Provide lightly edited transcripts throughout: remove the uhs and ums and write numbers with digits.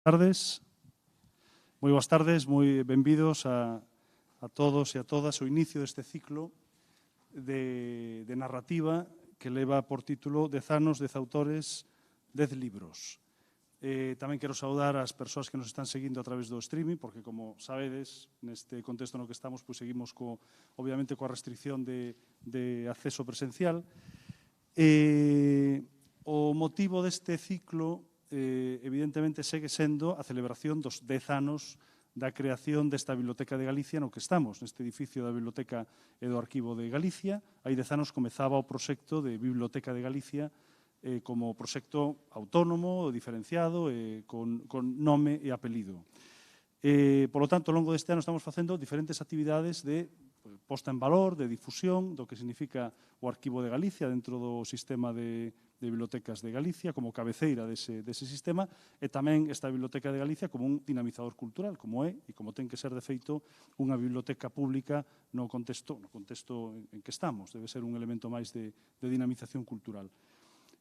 tardes. Moi boas tardes, moi benvidos a todos e a todas o inicio deste ciclo de narrativa que leva por título 10 anos, 10 autores, 10 libros. Tamén quero saudar as persoas que nos están seguindo a través do streaming, porque, como sabedes, neste contexto no que estamos, pues, seguimos, obviamente, coa restricción de acceso presencial. O motivo deste ciclo, evidentemente, segue sendo a celebración dos 10 anos da creación desta Biblioteca de Galicia no que estamos, neste edificio da Biblioteca e do Arquivo de Galicia. Hai 10 anos comezaba o proxecto de Biblioteca de Galicia como proxecto autónomo, diferenciado, con nome e apelido. Por lo tanto, ao longo deste ano estamos facendo diferentes actividades de posta en valor, de difusión do que significa o Arquivo de Galicia dentro do sistema de bibliotecas de Galicia, como cabeceira dese sistema, e tamén esta Biblioteca de Galicia como un dinamizador cultural, como é e como ten que ser, de feito, unha biblioteca pública no contexto en que estamos. Debe ser un elemento máis de dinamización cultural.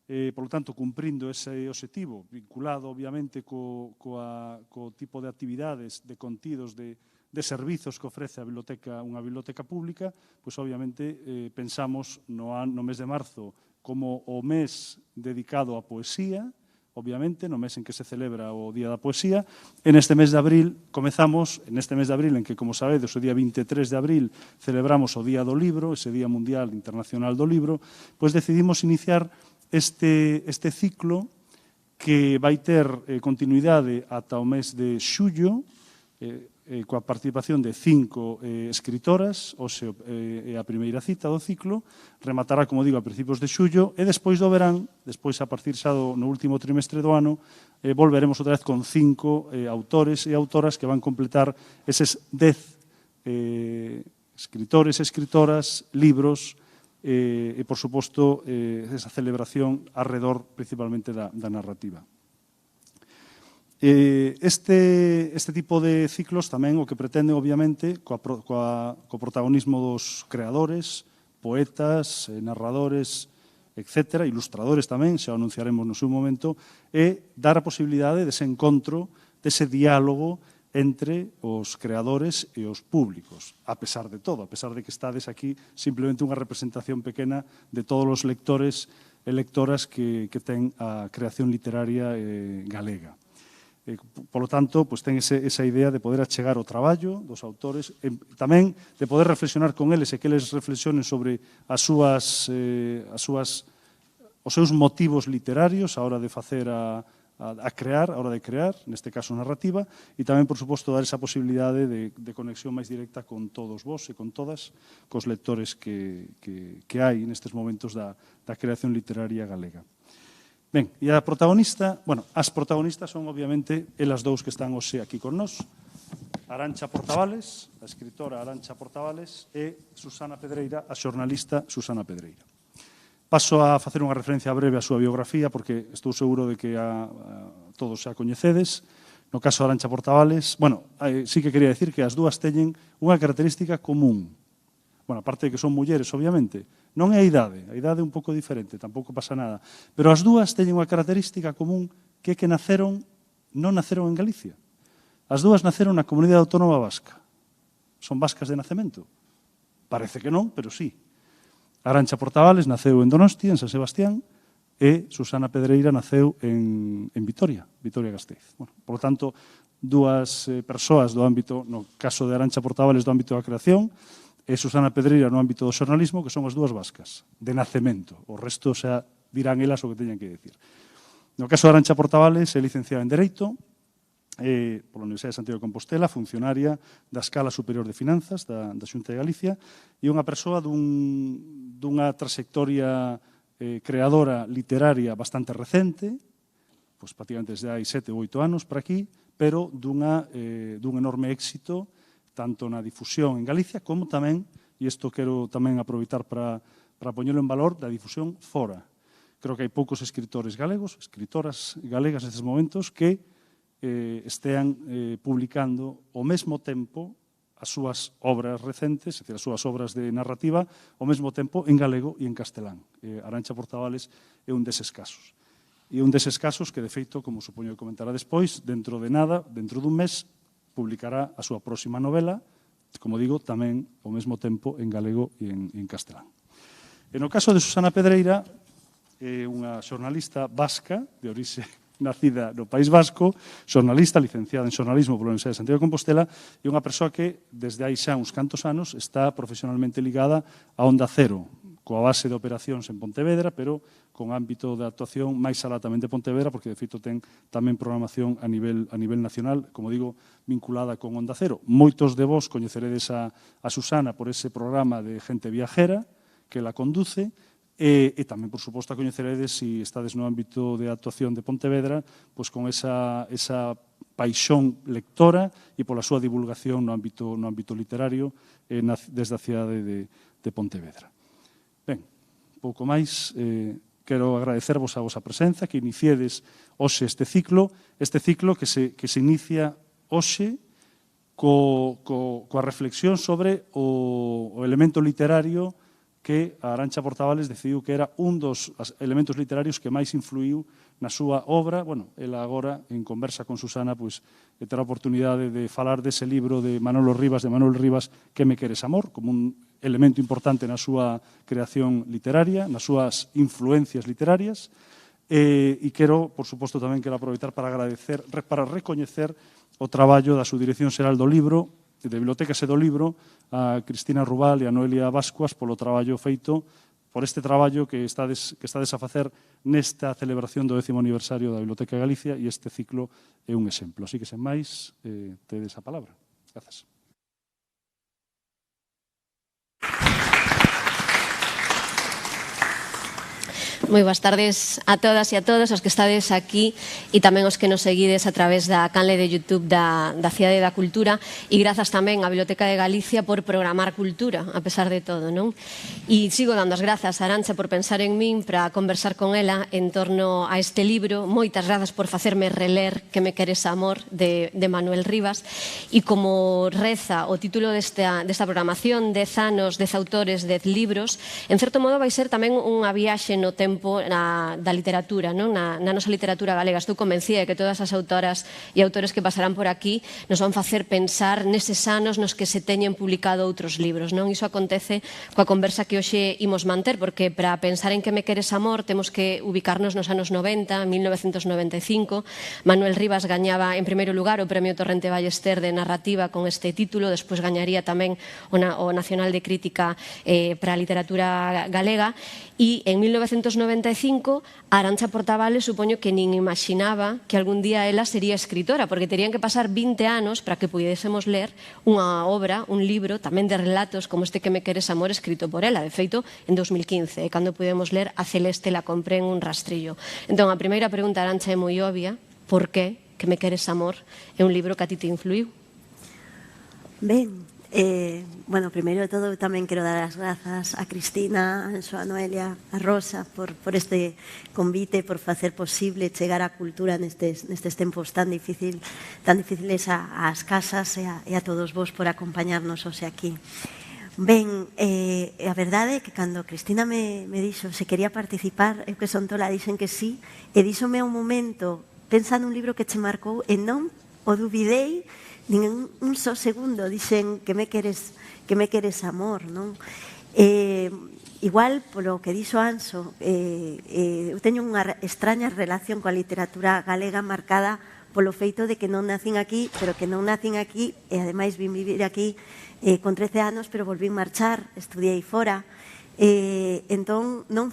Por lo tanto, cumprindo ese obxectivo, vinculado, obviamente, co tipo de actividades, de contidos, de servizos que ofrece unha biblioteca pública, pois, obviamente, pensamos no mes de marzo como o mes dedicado á poesía, obviamente, no mes en que se celebra o Día da Poesía. En este mes de abril comezamos, en que, como sabedes, o día 23 de abril celebramos o Día do Libro, ese Día Mundial Internacional do Libro, pois decidimos iniciar este ciclo que vai ter continuidade ata o mes de xullo, coa participación de 5 escritoras, hoxe é a primeira cita do ciclo, rematará, como digo, a principios de xullo, e despois do verán, despois a partir xa no último trimestre do ano, volveremos outra vez con 5 autores e autoras que van completar eses 10 escritores e escritoras, libros, e, por suposto, esa celebración alrededor, principalmente, da narrativa. Este tipo de ciclos tamén o que pretende, obviamente, co protagonismo dos creadores, poetas, narradores, etc., ilustradores tamén, xa o anunciaremos no seu momento, é dar a posibilidade dese encontro, dese diálogo entre os creadores e os públicos, a pesar de todo, a pesar de que estades aquí simplemente unha representación pequena de todos os lectores e lectoras que ten a creación literaria galega. Por lo tanto, ten esa idea de poder achegar o traballo dos autores, tamén de poder reflexionar con eles e que eles reflexionen sobre os seus motivos literarios a hora de facer a hora de crear, neste caso narrativa, e tamén, por suposto, dar esa posibilidade de conexión máis directa con todos vos e con todas, cos lectores que hai nestes momentos da creación literaria galega. Ben, e a protagonista, as protagonistas son, obviamente, elas dous que están hoxe aquí con nós, Arantxa Portavales, a escritora Arantxa Portavales, e Susana Pedreira, a xornalista Susana Pedreira. Paso a facer unha referencia breve á súa biografía, porque estou seguro de que todos xa coñecedes. No caso de Arantxa Portavales, sí que quería decir que as dúas teñen unha característica común. Aparte de que son mulleres, obviamente, non é a idade é un pouco diferente, tampouco pasa nada, pero as dúas teñen unha característica común que é que non naceron en Galicia. As dúas naceron na Comunidade Autónoma Vasca. Son vascas de nacemento? Parece que non, pero sí. Arantxa Portavales naceu en Donostia, en San Sebastián, e Susana Pedreira naceu en Vitoria, Vitoria-Gasteiz. Por lo tanto, dúas persoas do ámbito, no caso de Arantxa Portavales, do ámbito da creación, e Susana Pedreira no ámbito do xornalismo, que son as dúas vascas, de nacemento. O resto xa dirán elas o que teñan que decir. No caso de Arantxa Portavales, é licenciada en Dereito pola Universidade de Santiago de Compostela, funcionaria da Escala Superior de Finanzas da Xunta de Galicia, e unha persoa dunha trayectoria creadora literaria bastante recente, prácticamente desde hai 7 ou 8 anos para aquí, pero dun enorme éxito tanto na difusión en Galicia como tamén, e isto quero tamén aproveitar para poñelo en valor, da difusión fora. Creo que hai poucos escritores galegos, escritoras galegas nestes momentos que estean publicando ao mesmo tempo as súas obras recentes, é dicir, as súas obras de narrativa, ao mesmo tempo en galego e en castelán. Arantxa Portavales é un deses casos. E un deses casos que, de feito, como supoño que comentará despois, dentro de nada, dentro dun mes, publicará a súa próxima novela, como digo, tamén ao mesmo tempo en galego e en castelán. E no caso de Susana Pedreira, é unha xornalista vasca, de orixe nacida no País Vasco, xornalista, licenciada en xornalismo pola Universidade de Santiago de Compostela, e unha persoa que, desde hai xa uns cantos anos, está profesionalmente ligada a Onda Cero, coa base de operacións en Pontevedra, pero con ámbito de actuación máis alá tamén de Pontevedra, porque de feito ten tamén programación a nivel nacional, como digo, vinculada con Onda Cero. Moitos de vos coñeceredes a Susana por ese programa de Gente Viajera, que la conduce, e tamén, por suposto, a coñeceredes, se estades no ámbito de actuación de Pontevedra, pois con esa paixón lectora e pola súa divulgación no ámbito literario desde a cidade de Pontevedra. Ben, pouco máis, quero agradecervos a vosa presenza, que iniciedes hoxe este ciclo que se inicia hoxe coa reflexión sobre o elemento literario que a Arantxa Portavales decidiu que era un dos elementos literarios que máis influiu na súa obra. Bueno, ela agora, en conversa con Susana, pois, terá a oportunidade de falar dese libro de Manuel Rivas, Que me queres amor, como un elemento importante na súa creación literaria, nas súas influencias literarias. E quero, por suposto, tamén quero aproveitar para agradecer, para recoñecer o traballo da Subdirección Xeral do Libro, de Bibliotecas e do Libro, a Cristina Rubal e a Noelia Bascuas polo traballo feito, por este traballo que estades a facer nesta celebración do 10º aniversario da Biblioteca de Galicia, e este ciclo é un exemplo. Así que, sen máis, tedes a palabra. Grazas. Moi boas tardes a todas e a todos os que estades aquí e tamén os que nos seguides a través da canle de YouTube da Cidade da Cultura, e grazas tamén á Biblioteca de Galicia por programar cultura, a pesar de todo, non? E sigo dando as grazas a Arantxa por pensar en min para conversar con ela en torno a este libro. Moitas grazas por facerme reler Que me queres amor, de Manuel Rivas, e como reza o título desta programación, 10 anos, 10 autores, 10 libros, en certo modo vai ser tamén unha viaxe no tempo da literatura, non? Na nosa literatura galega. Estou convencida de que todas as autoras e autores que pasarán por aquí nos van facer pensar neses anos nos que se teñen publicado outros libros, non? Iso acontece coa conversa que hoxe imos manter, porque para pensar en Que me queres amor temos que ubicarnos nos anos 90, 1995. Manuel Rivas gañaba en primeiro lugar o Premio Torrente Ballester de narrativa con este título, despois gañaría tamén o Nacional de Crítica para a literatura galega, e en 1995 Arantxa Portavales supoño que nin imaginaba que algún día ela sería escritora, porque terían que pasar 20 anos para que pudésemos ler unha obra, un libro tamén de relatos como este Que me queres amor, escrito por ela. De feito, en 2015, cando pudemos ler A Celeste la compré en un rastrillo. Entón, a primeira pregunta, Arantxa, é moi obvia: por que Que me queres amor é un libro que a ti te influiu? Ben, bueno, primeiro de todo tamén quero dar as grazas a Cristina, a Anxo, a Noelia, a Rosa por este convite, por facer posible chegar á cultura nestes tempos tan difíciles ás casas, e a todos vos por acompañarnos hoxe aquí. Ben, a verdade é que cando Cristina me dixo se quería participar, eu que son tola dixen que sí, e díxome un momento, pensa nun libro que che marcou, e non o dubidei nin un só segundo. Dixen que me queres amor, non? Igual, polo que dixo Anxo, eu teño unha extraña relación coa literatura galega marcada polo feito de que non nacín aquí, pero que non nacín aquí, e ademais vim vivir aquí con 13 anos, pero volvín marchar, estudiei fora, entón non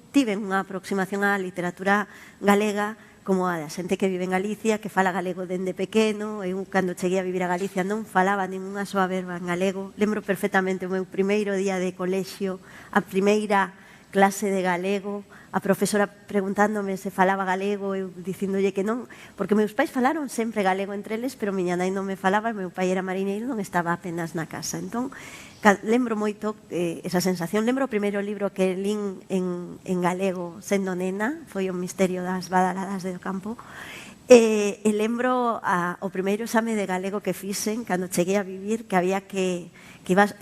tive unha aproximación á literatura galega como a da xente que vive en Galicia, que fala galego dende pequeno. Eu, cando cheguei a vivir a Galicia, non falaba ninguna soa verba en galego. Lembro perfectamente o meu primeiro día de colexio, a primeira clase de galego, a profesora preguntándome se falaba galego, eu dicíndolle que non, porque meus pais falaron sempre galego entre eles, pero miña nai non me falaba, e meu pai era mariñeiro, non estaba apenas na casa. Entón, lembro moito esa sensación. Lembro o primeiro libro que lín en galego sendo nena, foi O misterio das badaladas do campo, e lembro o primeiro exame de galego que fixen cando cheguei a vivir, que había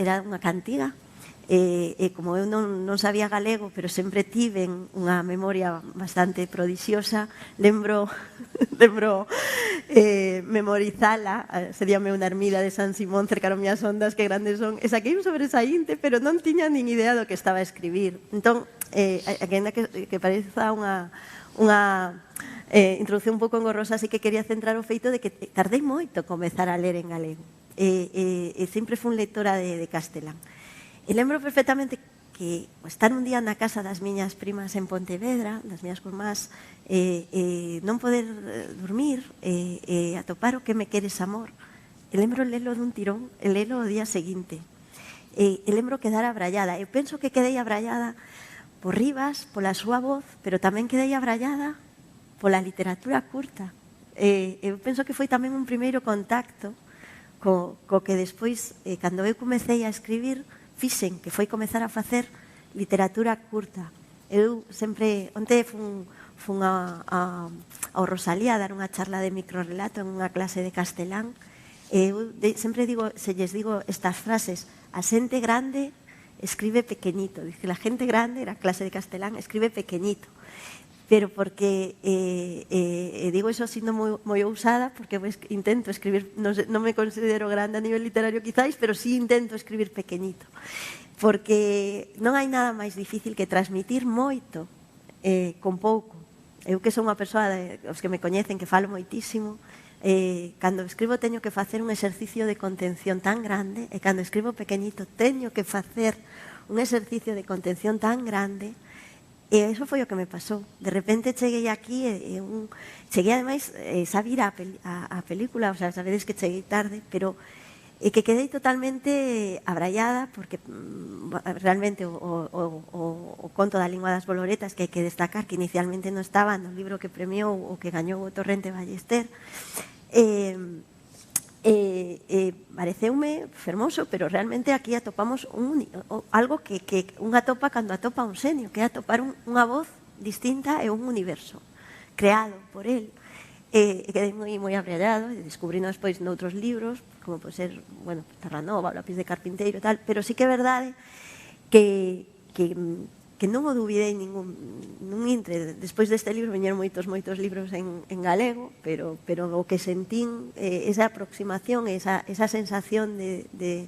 era unha cantiga, como eu non sabía galego, pero sempre tiven unha memoria bastante prodixiosa, lembro memorizala, seríame unha ermida de San Simón, cercaron mias ondas, que grandes son, e saquei un sobresaínte, pero non tiña nin idea do que estaba a escribir. Entón, que pareza unha introducción un pouco engorrosa, así que quería centrar o feito de que tardei moito comezar a ler en galego. Sempre fui lectora de castelán. E lembro perfectamente que estar un día na casa das miñas primas en Pontevedra, das miñas curmás, non poder dormir, atopar o que me queres amor. E lembro lelo dun tirón, e lelo o día seguinte. E lembro quedar abrallada. Eu penso que quedei abrallada por Rivas, pola súa voz, pero tamén quedei abrallada pola literatura curta. Eu penso que foi tamén un primeiro contacto co que despois, cando eu comecei a escribir, fixen, que foi comezar a facer literatura curta. Eu sempre, onte fun ao Rosalía a dar unha charla de microrelato en unha clase de castelán, e eu sempre digo, se lles digo estas frases, a xente grande escribe pequeñito, dice, la gente grande, era clase de castelán, escribe pequeñito. Pero porque digo eso siendo moi ousada, porque intento escribir, non me considero grande a nivel literario quizáis, pero sí intento escribir pequeñito, porque non hai nada máis difícil que transmitir moito con pouco. Eu que son unha persoa, os que me coñecen, que falo moitísimo, cando escribo teño que facer un exercicio de contención tan grande, e cando escribo pequeñito teño que facer un exercicio de contención tan grande. E iso foi o que me pasou. De repente cheguei aquí cheguei ademais a vir a película, o sea, sabedes que cheguei tarde, pero que quedei totalmente abrallada porque realmente o conto da lingua das boloretas, que hai que destacar que inicialmente non estaba no libro que premiou o que gañou o Torrente Ballester, pareceume fermoso, pero realmente aquí atopamos algo que unha atopa cando atopa un xenio, que é atopar unha voz distinta e un universo creado por él. Quedei moi abrallado, descubrindo despois noutros libros, como pode ser, bueno, Terranova, o Lápiz de Carpinteiro e tal, pero sí que é verdade que non o duvidei nun intre. Despois deste libro viñeron moitos libros en galego, pero o que sentín, esa aproximación, esa sensación de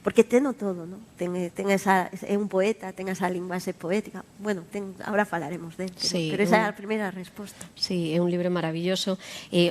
porque teno todo, non? É un poeta, ten esa linguaxe poética. Bueno, ahora falaremos dele, pero esa é a primeira resposta. Sí, é un libro maravilloso.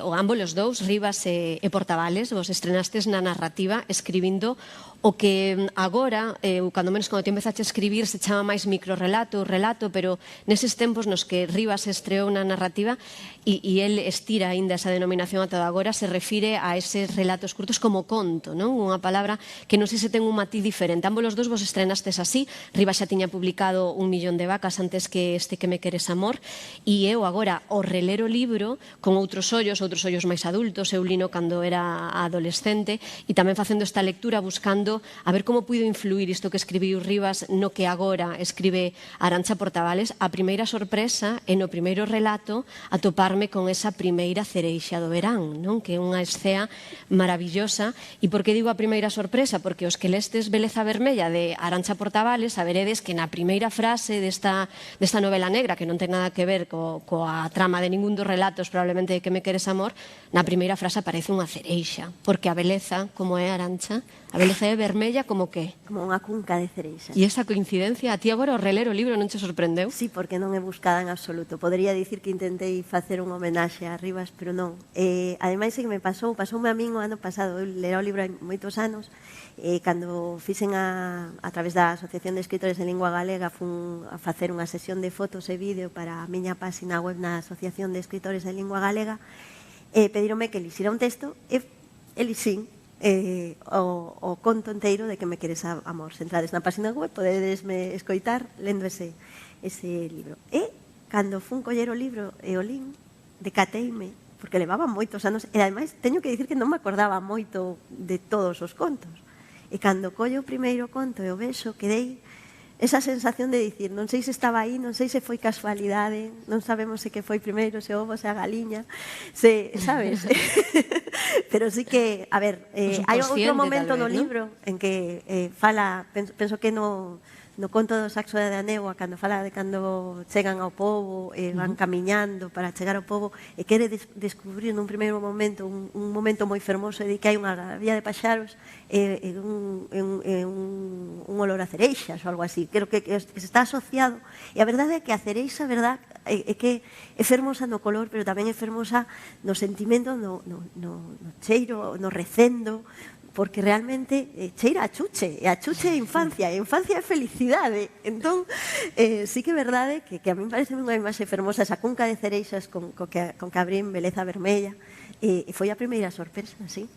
O ambos os dous, Rivas e Portavales, vos estrenastes na narrativa escribindo o que agora, cando menos cando ti empezaste a escribir, se chama máis microrelato, relato, pero neses tempos nos que Rivas estreou na narrativa e el estira aínda esa denominación ata agora, se refire a eses relatos curtos como conto, non? Unha palabra que non sei se ten un matiz diferente. Ambos os dous vos estrenastes así. Rivas xa tiña publicado 1 millón de vacas antes que este Que me queres amor, e eu agora o reler o libro con outros ollos máis adultos, eu lino cando era adolescente, e tamén facendo esta lectura buscando a ver como puido influir isto que escribiu Rivas no que agora escribe Arantxa Portavales. A primeira sorpresa é no primeiro relato atoparme con esa primeira cereixa do verán, non? Que é unha escea maravillosa. E por que digo a primeira sorpresa? Porque os que lestes Beleza Vermella de Arantxa Portavales saberedes que na primeira frase desta novela negra, que non ten nada que ver coa trama de ningún dos relatos probablemente de Que me queres amor, na primeira frase aparece unha cereixa, porque a beleza, como é Arantxa, a beleza é vermella como que? Como unha cunca de cereixas. E esa coincidencia, a ti agora o reler o libro non te sorprendeu? Sí, porque non é buscada en absoluto. Podería dicir que intentei facer un homenaxe a Rivas, pero non. Ademais, é que me pasoume a min o ano pasado. Eu lera o libro hai moitos anos, cando fixen a través da Asociación de Escritores en Lingua Galega, fun a facer unha sesión de fotos e vídeo para a miña página web na Asociación de Escritores en Lingua Galega, pedíronme que elixira un texto e elixín o conto inteiro de Que me queres amor. Se entrades na página web podedesme escoitar lendo ese libro. E cando fun coller o libro e o lin, decateime, porque levaba moitos anos, e ademais teño que dicir que non me acordaba moito de todos os contos. E cando collo o primeiro conto e o vexo, quedei esa sensación de dicir, non sei se estaba aí, non sei se foi casualidade, non sabemos se que foi primeiro, se o ovo, se a galiña, se, sabes? Pero sí que, a ver, hai outro momento no tal vez, libro en que fala, penso que no conto do Saxo da Néboa, cando fala de cando chegan ao pobo, van camiñando para chegar ao pobo, e quere descubrir nun primeiro momento un momento moi fermoso, de que hai unha vía de paxaros e un olor a cereixas ou algo así. Creo que está asociado, e a verdade é que a cereixa, a verdade, é que é fermosa no color, pero tamén é fermosa no sentimento, no cheiro, no recendo, porque realmente cheira a chuche, e a chuche é infancia, e infancia é felicidade. Entón, sí que é verdade que a mí me parece unha imaxe fermosa esa cunca de cereixas con que abrín beleza vermella, e foi a primeira sorpresa, sí.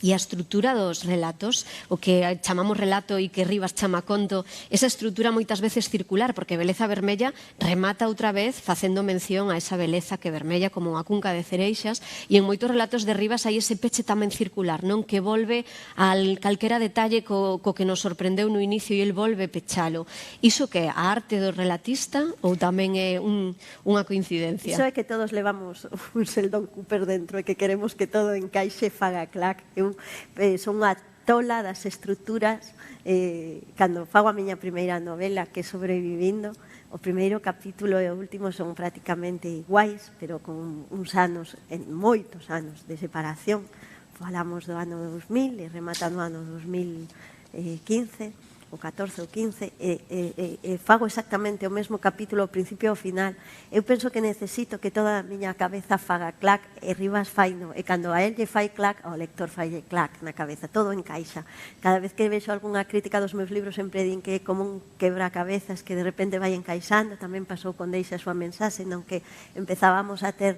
E a estrutura dos relatos, o que chamamos relato e que Rivas chama conto, esa estrutura moitas veces circular, porque Beleza Vermella remata outra vez facendo mención a esa beleza que vermella como unha cunca de cereixas, e en moitos relatos de Rivas hai ese peche tamén circular, non, que volve al calquera detalle co que nos sorprendeu no inicio e el volve pechalo. Iso que é a arte do relatista ou tamén é unha coincidencia? Iso é que todos levamos un Sheldon Cooper dentro e que queremos que todo encaixe faga clac. Eu son unha tola das estruturas. Cando fago a miña primeira novela, que é Sobrevivindo, o primeiro capítulo e o último son prácticamente iguais, pero con uns anos, moitos anos de separación. Falamos do ano 2000 e remata no ano 2015, o 14 ou 15, fago exactamente o mesmo capítulo ao principio e ao final. Eu penso que necesito que toda a miña cabeza faga clac, e Rivas faino, e cando a él lle fai clac, ao lector falle clac na cabeza, todo encaixa. Cada vez que vexo algunha crítica dos meus libros sempre din que é como un quebracabezas que de repente vai encaixando. Tamén pasou con Deixa a súa mensaxe, non, que empezábamos a ter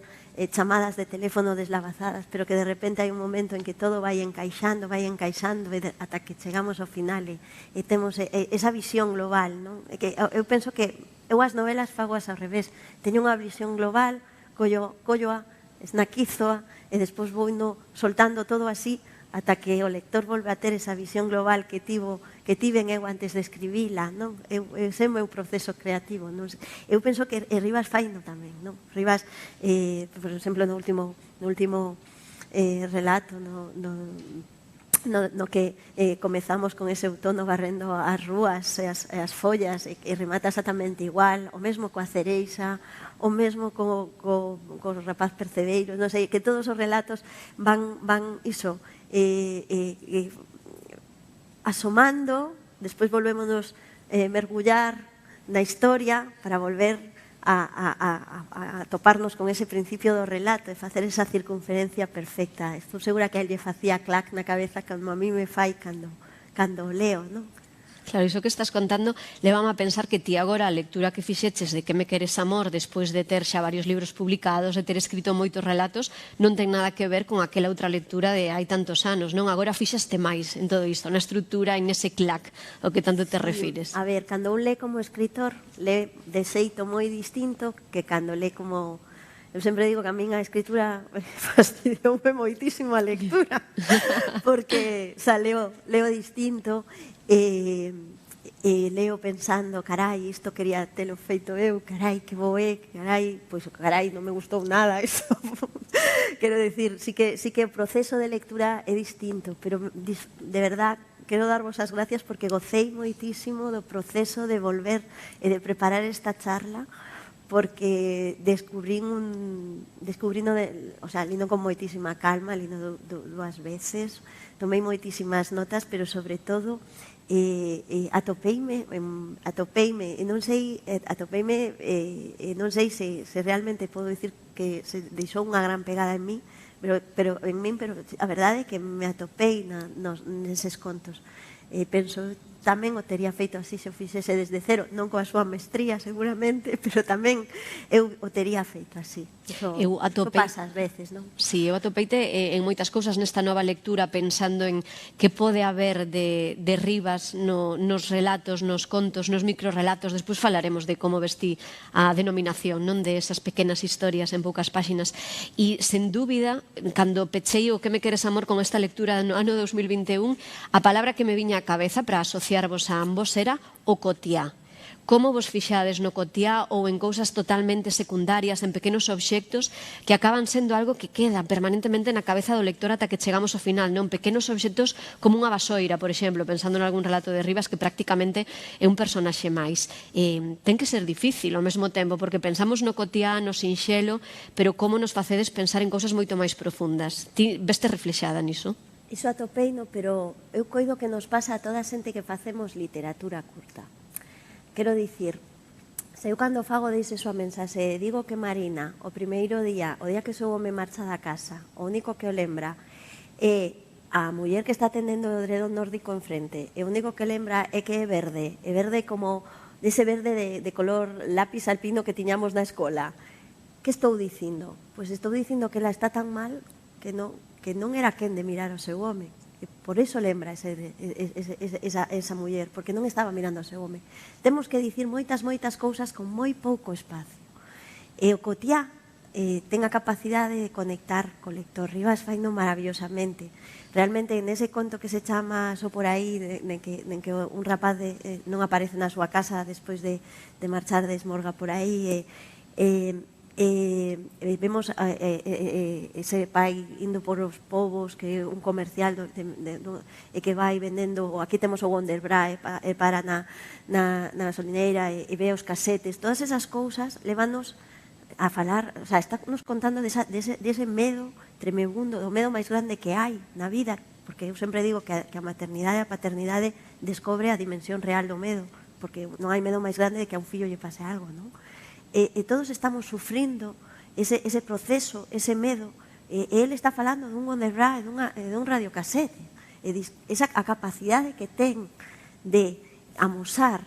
chamadas de teléfono deslavazadas, pero que de repente hai un momento en que todo vai encaixando, ata que chegamos ao final e temos esa visión global, non? Eu penso que eu as novelas fagoas ao revés. Teño unha visión global, colloa, esnaquizoa, e despois vou indo soltando todo así ata que o lector volve a ter esa visión global que tiven eu antes de escribila, non? Ese é o meu proceso creativo, non? Eu penso que Rivas faino tamén, non? Rivas, por exemplo, no último relato, no que comezamos con ese outono barrendo as rúas e as follas, e remata exactamente igual, o mesmo coa cereixa, o mesmo co rapaz percebeiro, non sei, que todos os relatos van iso, asomando, despois volvémonos mergullar na historia para volver a toparnos con ese principio do relato e facer esa circunferencia perfecta. Estou segura que a él lle facía clac na cabeza como a mí me fai cando o leo, non? Claro, iso que estás contando levame a pensar que ti agora a lectura que fixeches de Que me queres amor, despois de ter xa varios libros publicados, de ter escrito moitos relatos, non ten nada que ver con aquela outra lectura de hai tantos anos, non? Agora fixaste máis en todo isto, na estrutura e nese clac ao que tanto te refires. A ver, cando un lé como escritor, lé de xeito moi distinto que cando lé como... Eu sempre digo que a min a escritura fastidioume moitísimo a lectura, porque leo distinto, e leo pensando, carai, isto quería telo feito eu, carai, que boé, carai, pois carai, non me gustou nada iso. Quero decir, sí que o proceso de lectura é distinto, pero de verdad quero darvos as gracias porque gocei moitísimo do proceso de volver e de preparar esta charla, porque lindo con moitísima calma, lindo dúas veces, tomei moitísimas notas, pero sobre todo atopeime e non sei se realmente podo dicir que se deixou unha gran pegada en mí, pero a verdade é que me atopei neses contos. Penso tamén o tería feito así se o fixese desde cero, non coa súa mestría seguramente, pero tamén eu o tería feito así. Iso pasa ás veces, non? Si, eu atopeite en moitas cousas nesta nova lectura pensando en que pode haber de Rivas nos relatos, nos contos, nos microrelatos. Despois falaremos de como vestí a denominación, non, de esas pequenas historias en poucas páxinas. E, sen dúbida, cando pechei o Que me queres amor con esta lectura no ano 2021, a palabra que me viña á cabeza para asociarvos a ambos era o cotiá. como vos fixades no cotiá ou en cousas totalmente secundarias, en pequenos obxectos que acaban sendo algo que queda permanentemente na cabeza do lector ata que chegamos ao final, non? Pequenos obxectos como unha vasoira, por exemplo, pensando en algún relato de Rivas que prácticamente é un personaxe máis. Ten que ser difícil ao mesmo tempo, porque pensamos no cotiá, no sinxelo, pero como nos facedes pensar en cousas moito máis profundas. Ti veste reflexada niso? Iso atopeino, pero eu coido que nos pasa a toda a xente que facemos literatura curta. Quero dicir, se eu cando fago deixe súa mensaxe, digo que Marina, o primeiro día, o día que seu home marcha da casa, o único que o lembra é a muller que está tendendo o edredón nórdico enfrente, e o único que lembra é que é verde como dese verde de color lápiz alpino que tiñamos na escola. Que estou dicindo? Pois estou dicindo que ela está tan mal que non era quen de mirar ao seu home. E por iso lembra esa muller, porque non estaba mirando ao seu home. Temos que dicir moitas cousas con moi pouco espacio. E o cotiá ten a capacidade de conectar co lector. Rivas faino maravillosamente. Realmente, nese conto que se chama Só por aí, en que un rapaz non aparece na súa casa despois de marchar de esmorga por aí, vemos ese pai indo por os povos, que é un comercial e que vai vendendo, aquí temos o Wonderbra e para na gasolineira e ve os casetes, todas esas cousas levanos a falar, o sea, está nos contando dese medo tremebundo, do medo máis grande que hai na vida, porque eu sempre digo que a maternidade e a paternidade descobre a dimensión real do medo, porque non hai medo máis grande de que a un fillo lle pase algo, non? E todos estamos sufrindo ese proceso, ese medo. Ele está falando dun Wonderbra e dun radiocasete. A capacidade que ten de amosar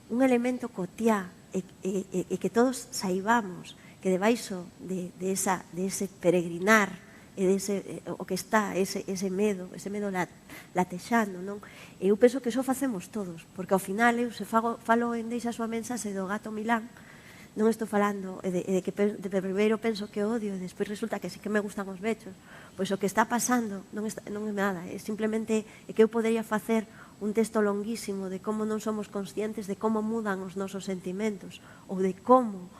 un elemento cotiá e que todos saibamos que debaixo de ese peregrinar e o que está ese medo latexando, non? Eu penso que iso facemos todos, porque ao final eu se falo en Deixa a súa mensaxe do gato Milán, non estou falando de que primeiro penso que odio e despois resulta que sí que me gustan os bechos. Pois o que está pasando non é nada, é simplemente que eu podería facer un texto longuísimo de como non somos conscientes de como mudan os nosos sentimentos ou de como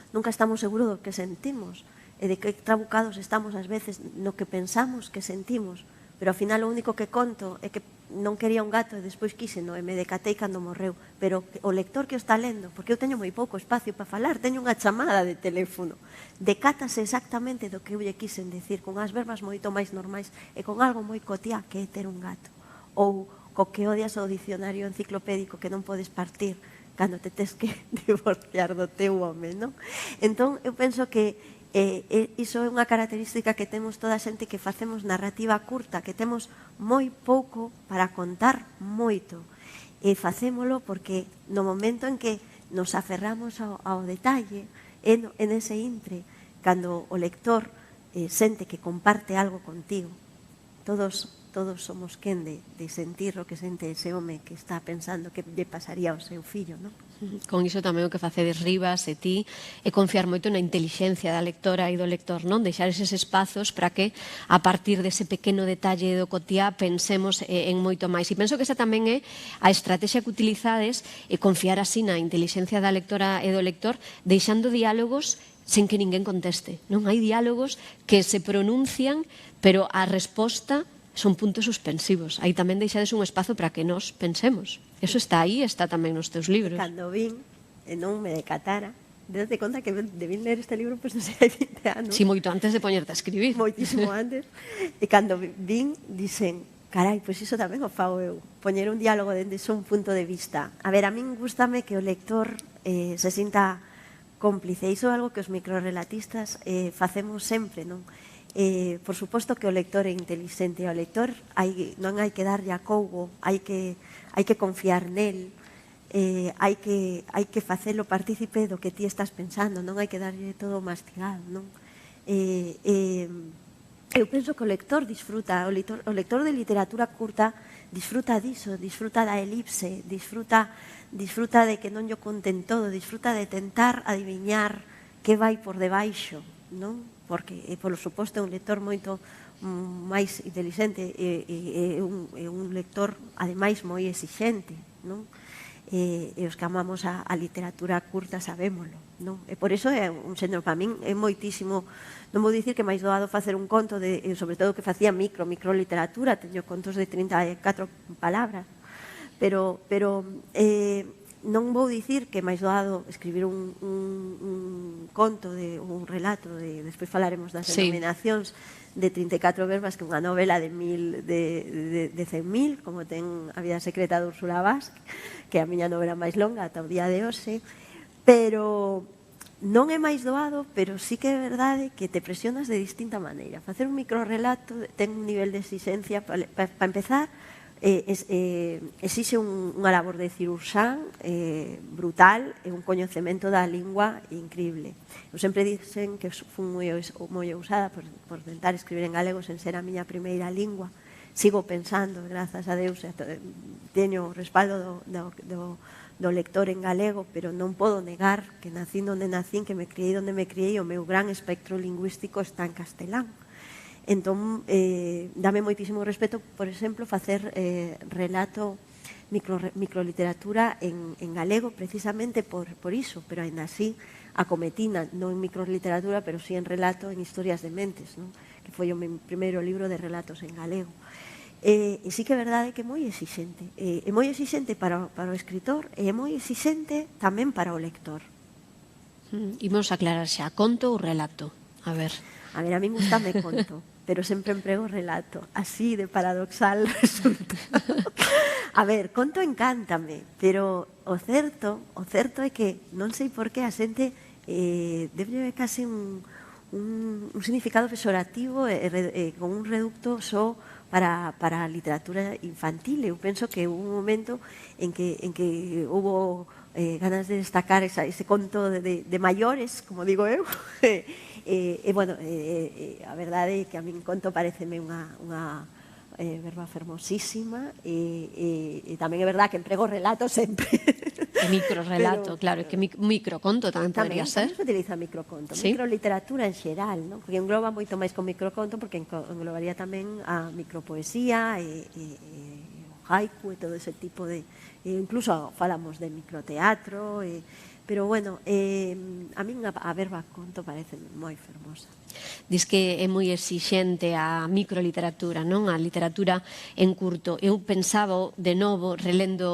nunca estamos seguros do que sentimos e de que trabucados estamos ás veces no que pensamos que sentimos, pero ao final o único que conto é que non quería un gato e despois quíseno e me decatei cando morreu, pero o lector que o está lendo, porque eu teño moi pouco espacio para falar, teño unha chamada de teléfono, decátase exactamente do que eu lle quisen decir, con as verbas moito máis normais e con algo moi cotiá que é ter un gato, ou co que odias o dicionario enciclopédico que non podes partir cando te tes que divorciar do teu home, non? Entón, eu penso que iso é unha característica que temos toda a xente que facemos narrativa curta, que temos moi pouco para contar moito. E facémolo porque no momento en que nos aferramos ao detalle, en ese intre, cando o lector sente que comparte algo contigo, todos somos quen de sentir o que sente ese home que está pensando que lle pasaría ao seu fillo, non? Con iso tamén o que facedes Rivas e ti é confiar moito na intelixencia da lectora e do lector, non? Deixar eses espazos para que a partir dese pequeno detalle do cotiá pensemos en moito máis. E penso que esa tamén é a estrategia que utilizades e confiar así na intelixencia da lectora e do lector, deixando diálogos sen que ninguén conteste, non? Hai diálogos que se pronuncian, pero a resposta son puntos suspensivos. Aí tamén deixades un espazo para que nós pensemos. Eso está aí, está tamén nos teus libros. Cando vin, e non me decatara, desde conta que debín ler este libro, pois non sei, hai 20 anos. Si, moito antes de poñerte a escribir. Moitísimo antes. E cando vin, dixen, carai, pois iso tamén o fago eu. Poñer un diálogo dende un punto de vista. A ver, a min gústame que o lector se sinta cómplice. Iso é algo que os microrelatistas facemos sempre, non? Por suposto que o lector é inteligente, o lector non hai que darlle a coubo, hai que confiar nel, hai que facelo partícipe do que ti estás pensando, non hai que darlle todo mastigado, non? Eu penso que o lector disfruta, o lector de literatura curta disfruta diso, disfruta da elipse, disfruta de que non lle conten todo, disfruta de tentar adiviñar que vai por debaixo, non? Porque, por suposto, é un lector moito máis inteligente e un lector, ademais, moi exixente, non? E os que amamos a literatura curta sabémolo, non? E por iso é un xénero, para min é moitísimo, non vou dicir que máis doado facer un conto, sobre todo que facía microliteratura, teño contos de 34 palabras, pero non vou dicir que é máis doado escribir un conto, un relato, despois falaremos das denominacións, de 34 verbas, que unha novela de 100.000, como ten A vida secreta de Úrsula Vázquez, que é a miña novela máis longa ata o día de hoxe, pero non é máis doado, pero sí que é verdade que te presionas de distinta maneira. Facer un microrelato ten un nivel de exigencia, para empezar, exixe unha labor de cirurxán brutal e un coñecemento da lingua increíble. Eu sempre dicen que fui moi ousada por tentar escribir en galego sen ser a miña primeira lingua. Sigo pensando, grazas a Deus, teño o respaldo do lector en galego, pero non podo negar que nacín onde nacín, que me criei onde me criei, o meu gran espectro lingüístico está en castelán. Entón, dame moitísimo respeto, por exemplo, facer relato, microliteratura en galego, precisamente por iso, pero ainda así acometina, non en microliteratura, pero sí en relato, en Historias de Mentes, non? Que foi o meu primeiro libro de relatos en galego. E sí que é verdade que é moi exixente. É moi exixente para o escritor e é moi exixente tamén para o lector. Imos aclarar xa, conto ou relato? A ver, a mí gustame conto, pero sempre emprego relato. Así de paradoxal resulta. A ver, conto encántame, pero o certo é que non sei por que a xente debe case un significado pexorativo con un reducto só para a literatura infantil. Eu penso que hubo un momento en que hubo ganas de destacar ese conto de maiores, como digo eu. Bueno, a verdade é que a min conto pareceme unha verba fermosísima e tamén é verdade que emprego relato sempre. E microrelato, claro, que microconto tamén podría ser. Tamén se utiliza microconto, ¿Sí? Microliteratura en xeral, non? Porque engloba moito máis con microconto, porque englobaría tamén a micropoesía e o haiku e todo ese tipo de... incluso falamos de microteatro, pero bueno, a min a verba conto parece moi fermosa. Diz que é moi exixente a microliteratura, non? A literatura en curto. Eu pensaba de novo relendo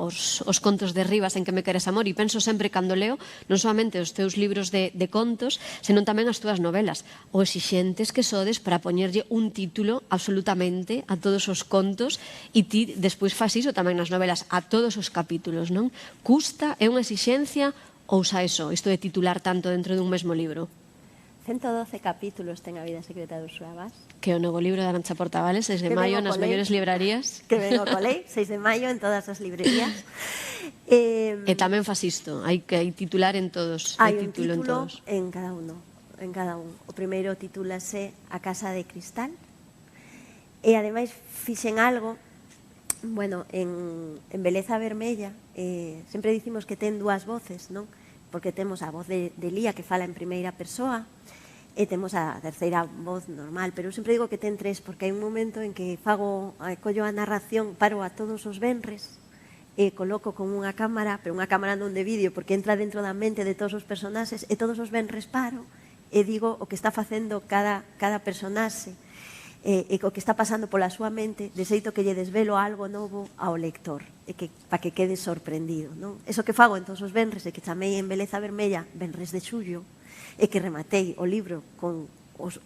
os contos de Rivas, En que me queres amor, e penso sempre cando leo non solamente os teus libros de contos, senón tamén as túas novelas, o exixentes que sodes para poñerlle un título absolutamente a todos os contos, e ti despois fas iso tamén nas novelas, a todos os capítulos, non? Custa, é unha exixencia ou xa eso, isto de titular tanto dentro dun mesmo libro? 112 capítulos ten A vida secreta de Úrsula Vázquez. Que é o novo libro de Arantxa Portavales, 6 de maio, nas mellores librarías. Que ven o colei, 6 de maio, en todas as librerías. E tamén fas isto, hai titular en todos. Hai un título en cada uno. O primeiro titúlase A casa de cristal. E ademais fixen algo, bueno, en Beleza Vermella, sempre dicimos que ten dúas voces, non? Porque temos a voz de Lía, que fala en primeira persoa, e temos a terceira voz normal, pero eu sempre digo que ten tres, porque hai un momento en que collo a narración, paro a todos os venres, e coloco con unha cámara, pero unha cámara non de vídeo, porque entra dentro da mente de todos os personaxes, e todos os venres paro, e digo o que está facendo cada personaxe, e o que está pasando pola súa mente, de xeito que lle desvelo algo novo ao lector, e que para que quede sorprendido, non? Eso que fago en todos os venres, e que chamei en Beleza Vermella Venres de Xullo, e que rematei o libro con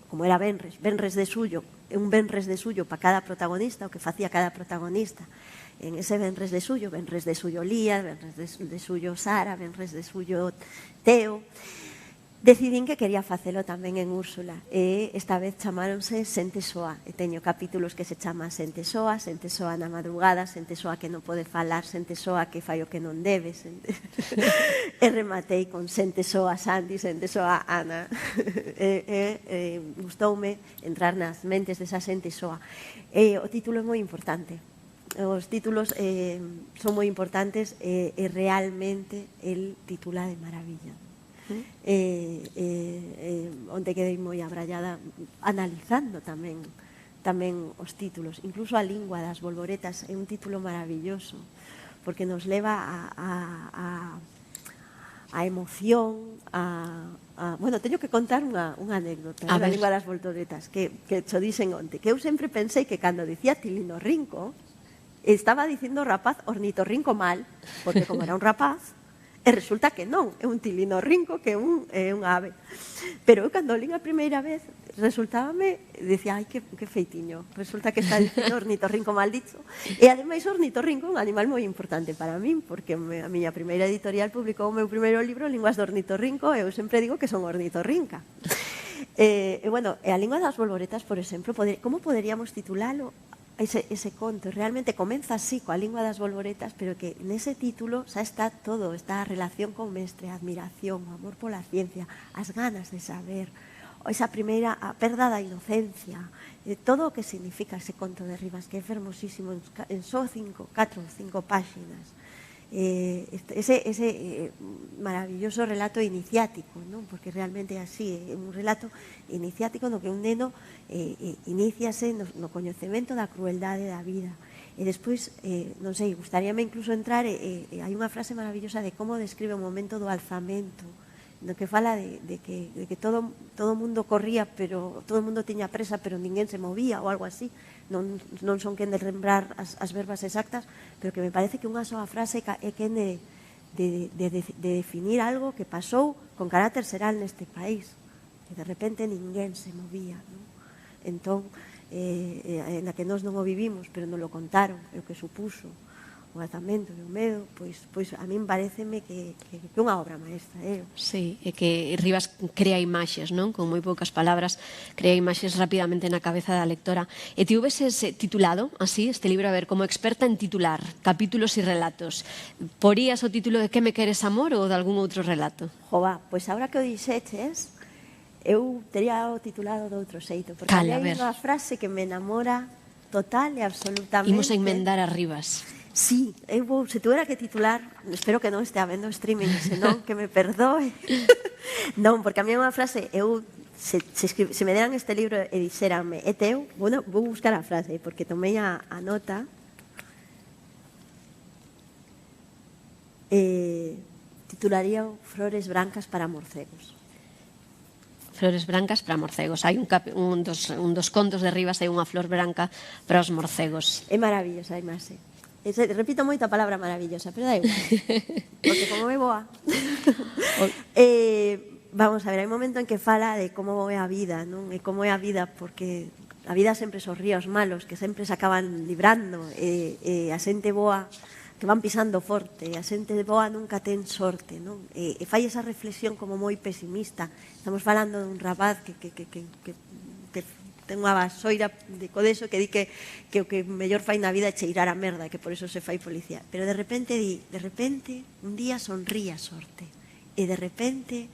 como era Venres de Xullo, un Venres de Xullo para cada protagonista, o que facía cada protagonista. En ese Venres de Xullo Lía, Venres de Xullo Sara, Venres de Xullo Teo. Decidín que quería facelo tamén en Úrsula, e esta vez chamáronse Xente Soa, e teño capítulos que se chama Xente Soa na madrugada, Xente Soa que non pode falar, Xente Soa que fai o que non debe, e rematei con Xente Soa Santi, Xente Soa Ana, gustoume entrar nas mentes desa Xente Soa. O título é moi importante, os títulos son moi importantes, e realmente el titula de maravilla. onde quedei moi abrallada analizando tamén os títulos. Incluso A lingua das bolboretas é un título maravilloso, porque nos leva a emoción, bueno, teño que contar unha anécdota da lingua das bolboretas, que xo dixen onte, que eu sempre pensei que cando dicía tilinorrinco, estaba dicindo rapaz ornitorrinco mal, porque como era un rapaz, e resulta que non, é un tilinorrinco que é un ave. Pero eu cando lín a primeira vez, resultábame, dicía, ai, que feitiño, resulta que está dicindo ornitorrinco mal dicho. E ademais o ornitorrinco é un animal moi importante para min, porque a miña primeira editorial publicou o meu primeiro libro, Linguas do ornitorrinco, e eu sempre digo que son ornitorrinca. E, bueno, a lingua das bolboretas, por exemplo, como poderíamos titulalo? Ese conto realmente comeza así coa lingua das bolboretas, pero que nese título xa está todo, está a relación con o mestre, a admiración, o amor pola ciencia, as ganas de saber, esa primeira, a perda da inocencia, todo o que significa ese conto de Rivas, que é fermosísimo en só 4 ou 5 páxinas. Ese maravilloso relato iniciático, non? Porque realmente é así, é un relato iniciático no que un neno iníciase no coñecemento da crueldade da vida. E despois, non sei, gustaríame incluso entrar, hai unha frase maravillosa de como describe o momento do alzamento, no que fala de que todo o mundo corría, pero todo o mundo tiña presa, pero ninguén se movía ou algo así. Non son quen de lembrar as verbas exactas, pero que me parece que unha soa frase é quen de definir algo que pasou con carácter xeral neste país, que de repente ninguén se movía, non? Entón, na que nós non o vivimos, pero non lo contaron, o que supuso o alzamento e o medo, pois a min pareceme que é unha obra maestra. Sí, é que Rivas crea imaxes, non? Con moi poucas palabras, crea imaxes rapidamente na cabeza da lectora. E ti houveses titulado así este libro, a ver, como experta en titular capítulos e relatos. Porías o título de Que me queres amor ou de algún outro relato? Jova, pois agora que o dixeches, eu teria o titulado de outro xeito, porque hai unha frase que me enamora total e absolutamente. Imos a enmendar a Rivas. Sí, se tuera que titular, espero que non estea vendo streaming, senón que me perdoe. Non, porque a mí é unha frase, se me deran este libro e dixeranme, é teu, bueno, vou buscar a frase, porque tomei a nota. Titularía Flores brancas para morcegos. Flores brancas para morcegos. Hai un dos contos de Rivas, hai unha flor branca para os morcegos. É maravillosa a imaxe. Repito moito a palabra maravillosa, pero da igual, porque como é boa. Vamos a ver, hai un momento en que fala de como é a vida, non? E como é a vida, porque a vida sempre sorría aos malos, que sempre se acaban librando, e a xente boa que van pisando forte, a xente boa nunca ten sorte, non? E fai esa reflexión como moi pesimista. Estamos falando dun rapaz que ten unha vasoira de codeso que di que o que mellor fai na vida é cheirar a merda, que por eso se fai policía. Pero de repente un día sonría a sorte, e de repente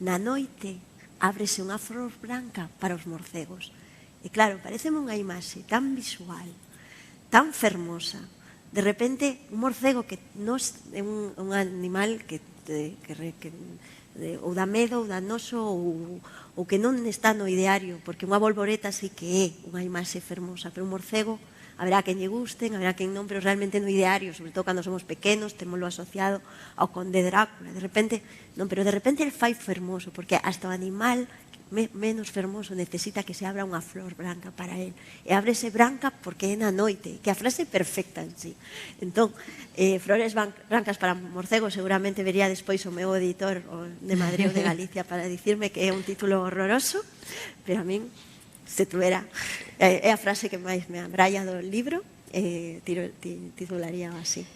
na noite ábrese unha flor branca para os morcegos. E claro, pareceme unha imaxe tan visual, tan fermosa. De repente, un morcego que non é un animal que ou dá medo, ou dá noso, ou que non está no ideario, porque unha bolboreta sí que é unha imaxe fermosa, pero un morcego haberá quen lle gusten, haberá quen non, pero realmente no ideario, sobre todo cando somos pequenos, temoslo asociado ao conde Drácula. De repente, non, pero de repente el fai fermoso, porque hasta o animal menos fermoso necesita que se abra unha flor branca para él, e ábrese branca porque é na noite, que a frase é perfecta en sí. Entón, Flores brancas para morcegos seguramente vería despois o meu editor de Madrid ou de Galicia para dicirme que é un título horroroso, pero a min, se tuera, é a frase que máis me abralla do libro, titularía así.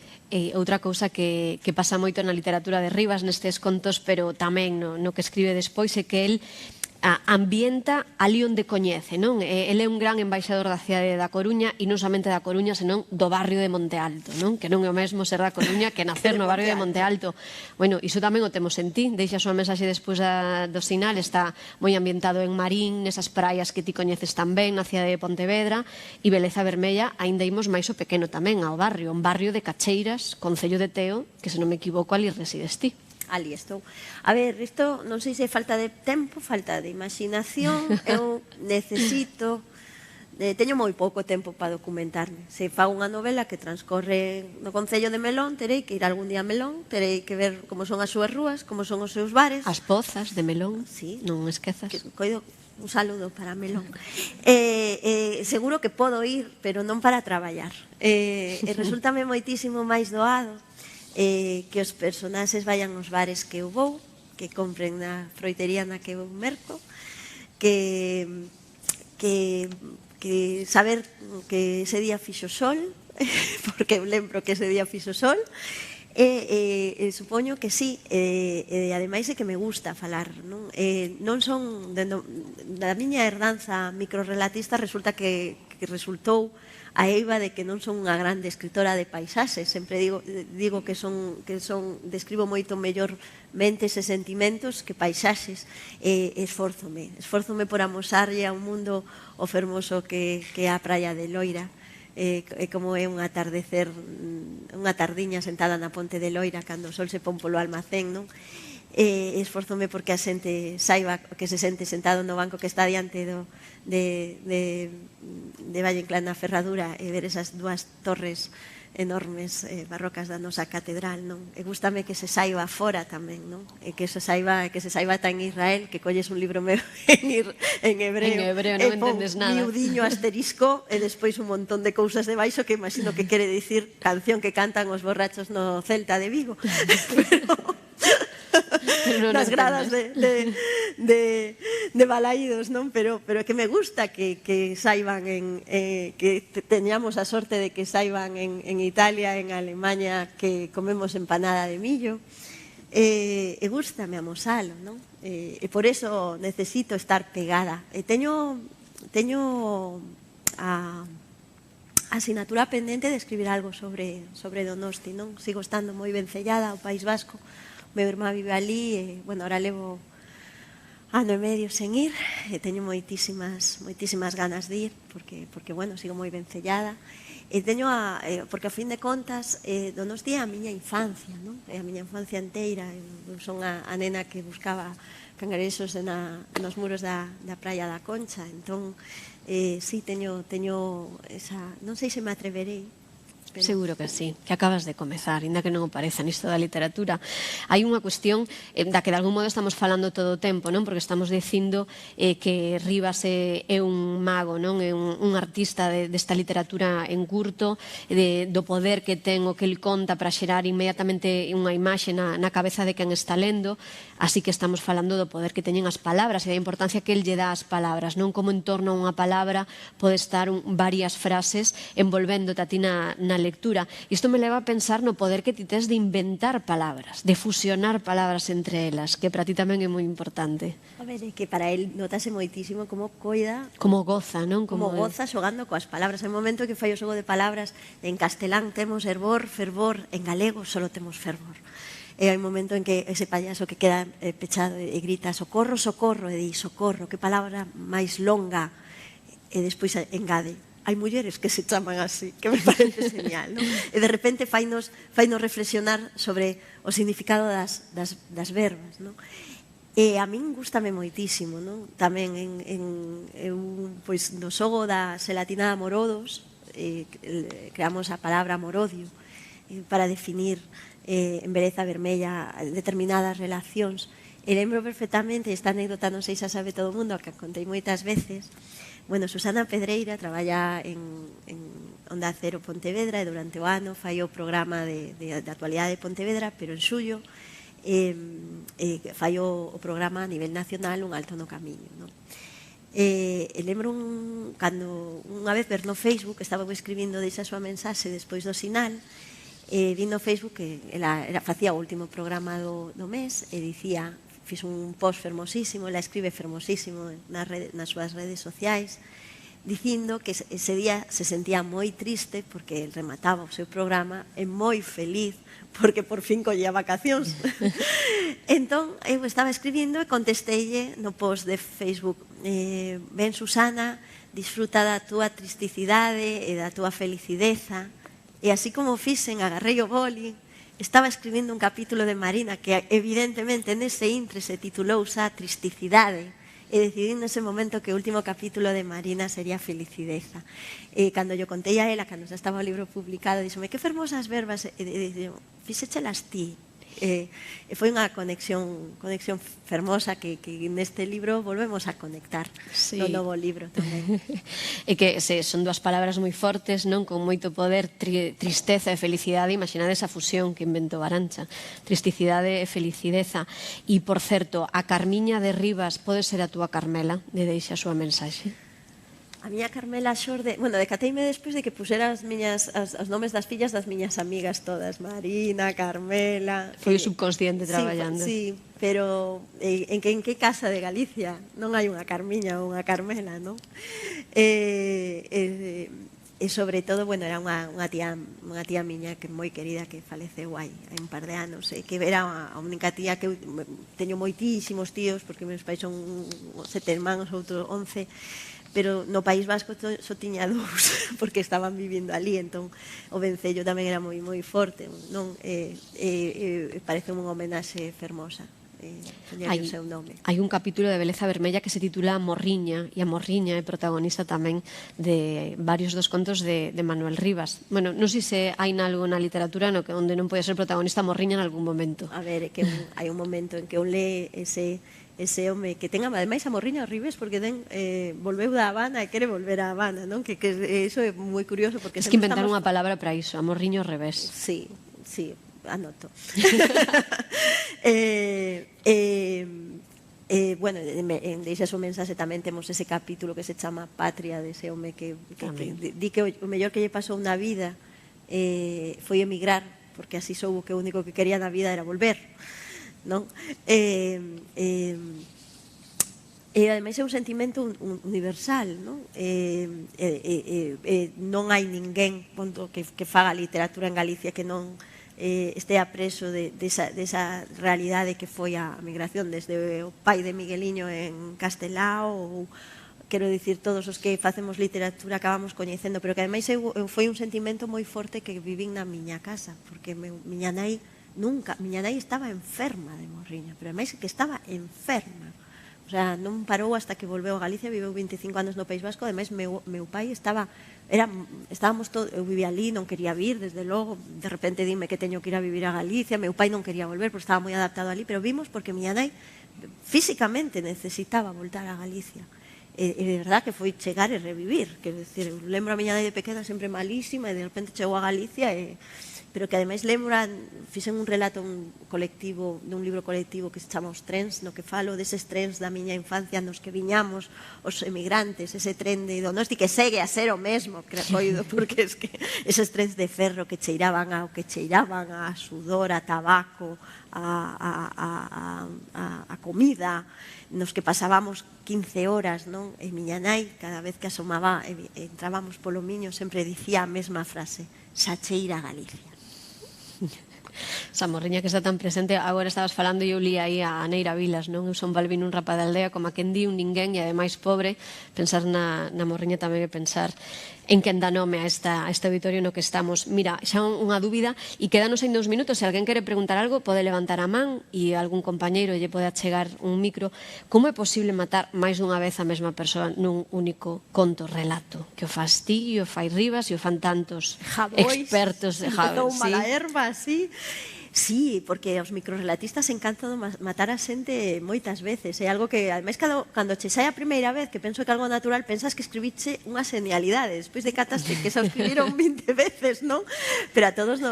Outra cousa que pasa moito na literatura de Rivas nestes contos, pero tamén no que escribe despois, é que el ambienta ali onde coñece, non? Ele é un gran embaixador da cidade da Coruña, e non somente da Coruña, senón do barrio de Monte Alto, non? Que non é o mesmo ser da Coruña que nacer no barrio de Monte Alto. Bueno, iso tamén o temos en ti, deixa a súa mensaxe despois do sinal, está moi ambientado en Marín, nesas praias que ti coñeces tamén, na cidade de Pontevedra, e Beleza Vermella, aínda imos máis o pequeno tamén, ao barrio, un barrio de Cacheiras, concello de Teo, que se non me equivoco ali resides ti. ali estou. A ver, isto non sei se é falta de tempo, falta de imaginación, eu necesito... Teño moi pouco tempo para documentarme. Se fago unha novela que transcorre no concello de Melón, terei que ir algún día a Melón, terei que ver como son as súas rúas, como son os seus bares. As pozas de Melón, sí, non esquezas. Coido un saludo para Melón. Seguro que podo ir, pero non para traballar. Resultame moitísimo máis doado que os personaxes vayan aos bares que eu vou, que compren na froitería na que eu merco, que saber que ese día fixo sol, porque eu lembro que ese día fixo sol, supoño que sí, e ademais é que me gusta falar, non son, da miña herdanza microrelatista resulta que resultou a eiva de que non son unha grande escritora de paisaxes, sempre digo que describo moito mellor mentes e sentimentos que paisaxes, esforzome por amosarlle a un mundo o fermoso que é a praia de Loira, como é un atardecer, unha tardiña sentada na ponte de Loira cando o sol se pon polo almacén, non? Esforzome porque a xente saiba que se sente sentado no banco que está diante de Valle Inclán na Ferradura e ver esas dúas torres enormes barrocas da nosa catedral, non? E gústame que se saiba fora tamén, non? E que se saiba ata en Israel, que colles un libro meu en hebreo non entendes nada, miudiño asterisco e despois un montón de cousas debaixo que imagino que quere dicir canción que cantan os borrachos no Celta de Vigo. Nas gradas de Balaídos, non? Pero que me gusta que saiban que teñamos a sorte de que saiban en Italia, en Alemanha, que comemos empanada de millo, e gústame amosalo, non? E por eso necesito estar pegada. Teño a asignatura pendente de escribir algo sobre Donosti, non? Sigo estando moi vencellada ao País Vasco. Meu irmán vive ali e, bueno, ahora levo ano e medio sen ir e teño moitísimas ganas de ir porque bueno, sigo moi vencellada e teño porque a fin de contas Donosti é a miña infancia, non? É a miña infancia inteira. Eu son a nena que buscaba cangarexos nos muros da praia da Concha, entón sí, teño esa, non sei se me atreverei. Seguro que sí, que acabas de comezar, ainda que non o pareza nisto da literatura. Hai unha cuestión da que de algún modo estamos falando todo o tempo, non? Porque estamos dicindo que Rivas é un mago, non? É un artista desta literatura en curto, do poder que ten o que el conta para xerar inmediatamente unha imaxe na cabeza de quen está lendo, así que estamos falando do poder que teñen as palabras e da importancia que el lle dá ás palabras, non? Como en torno a unha palabra pode estar varias frases envolvéndote a ti na lectura. Isto me leva a pensar no poder que ti tes de inventar palabras, de fusionar palabras entre elas, que para ti tamén é moi importante. A ver, é que para él notase moitísimo como coida, como goza, non? Como goza xogando coas palabras. Hai un momento que fai o xogo de palabras, en castelán temos hervor, fervor, en galego solo temos fervor. E hai un momento en que ese payaso que queda pechado e grita socorro, socorro, e di socorro, que palabra máis longa, e despois engade hai mulleres que se chaman así, que me parece genial, non? E de repente fainos reflexionar sobre o significado das verbas, non? E a min gústame moitísimo, non? Tamén pois no xogo da xelatina de Amorodos creamos a palabra amorodio para definir en vereza vermella determinadas relacións. E lembro perfectamente, esta anécdota non sei xa sabe todo o mundo, a que contei moitas veces. Bueno, Susana Pedreira traballa en Onda Cero Pontevedra e durante o ano fai o programa de actualidade de Pontevedra, pero en xullo fai o programa a nivel nacional Un Alto no Camiño, non? Lembro cando unha vez ver no Facebook, estaba escribindo deixa a súa mensaxe despois do sinal, vi no Facebook que ela facía o último programa do mes e dicía, fiz un post fermosísimo, ela escribe fermosísimo nas súas redes sociais, dicindo que ese día se sentía moi triste porque remataba o seu programa e moi feliz porque por fin collía vacacións. Entón, eu estaba escribindo e contesteille no post de Facebook, ben Susana, disfruta da túa tristicidade e da túa felicideza. E así como fixen, agarrei o boli estaba escribindo un capítulo de Marina que evidentemente nese intre se titulou xa Tristicidade, e decidí nese momento que o último capítulo de Marina sería Felicideza. E cando yo contei a ela, cando xa estaba o libro publicado, díxome, que fermosas verbas, e dixo, fixéchelas ti. E foi unha conexión fermosa que neste libro volvemos a conectar no novo libro tamén. E que son dúas palabras moi fortes, non, con moito poder, tristeza e felicidade. Imaginade esa fusión que inventou Arantxa, tristicidade e felicideza. E, por certo, a Carmiña de Rivas pode ser a túa Carmela, de deixa a súa mensaxe. A miña Carmela xorde... Bueno, decateime despois de que pusera os nomes das fillas das miñas amigas todas. Marina, Carmela... Foi o subconsciente traballando. Sí, pero en que casa de Galicia non hai unha Carmiña ou unha Carmela, non? E sobre todo, bueno, era unha tía miña que moi querida, que faleceu hai un par de anos, que era a única tía que eu teño moitísimos tíos, porque meus pais son 7 irmáns, outros 11, pero no País Vasco só tiña 2 porque estaban vivindo ali, entón o vencello tamén era moi forte, non? Parece unha homenaxe fermosa poñerlle o seu nome. Hai un capítulo de Beleza Vermella que se titula Morriña, e a Morriña é protagonista tamén de varios dos contos de Manuel Rivas. Bueno, non sei se hai algo na literatura onde non pode ser protagonista Morriña en algún momento. A ver, é que hai un momento en que un lee ese home que ten ademais a Morriña ao revés, porque volveu da Habana e quere volver a Habana, non? Que iso é moi curioso, porque es que inventaron unha palabra para iso, a Morriña ao revés. Sí, anoto. Bueno, en Deixa a súa mensaxe tamén temos ese capítulo que se chama Patria, dese home que di que o mellor que lle pasou na vida foi emigrar, porque así soubo que o único que quería na vida era volver, non? E ademais é un sentimento universal, non? Non hai ninguén que faga literatura en Galicia que non estea preso desa realidade que foi a migración, desde o pai de Migueliño en Castelao, ou quero dicir, todos os que facemos literatura acabamos coñecendo, pero que ademais foi un sentimento moi forte que vivín na miña casa, porque miña nai estaba enferma de Morriña, pero ademais que estaba enferma. O sea, non parou hasta que volveu a Galicia, viveu 25 anos no País Vasco, ademais meu pai estábamos todos, eu vivía ali, non quería vir, desde logo, de repente dime que teño que ir a vivir a Galicia, meu pai non quería volver, porque estaba moi adaptado ali, pero vimos porque miña nai físicamente necesitaba voltar a Galicia. E de verdad que foi chegar e revivir, quero dicir, lembro a miña nai de pequena sempre malísima e de repente chegou a Galicia pero que ademais fixen un relato colectivo, dun libro colectivo que se chama Os Trens, no que falo deses trens da miña infancia nos que viñamos os emigrantes, ese tren de Donosti que segue a ser o mesmo, crecoido, porque es que eses trens de ferro que cheiraban a sudor, a tabaco, a comida, nos que pasábamos 15 horas, non? E miña nai, cada vez que asomaba entrábamos polo Miño, sempre dicía a mesma frase: xa cheira a Galicia. Esa Morriña que está tan presente. Agora estabas falando e eu li aí a Neira Vilas, non? Eu son Balbín, un rapaz de aldea, como a quen di un ninguén e ademais pobre. Pensar na Morriña tamén é pensar en quen dá nome a este auditorio no que estamos. Mira, xa unha dúbida e quedanos en 2 minutos. Se alguén quere preguntar algo, pode levantar a man e algún compañeiro lle pode achegar un micro. Como é posible matar máis dunha vez a mesma persoa nun único conto, relato? Que o fas ti, e o fai Rivas e o fan tantos expertos de Jabois, mala erva, sí. Sí, porque aos microrelatistas encantan matar a xente moitas veces. É algo que, ademais, cando che sai a primeira vez, que penso que algo natural, pensas que escribiche unha genialidade. Despois de cataste que se escribiron 20 veces, non? Pero a todos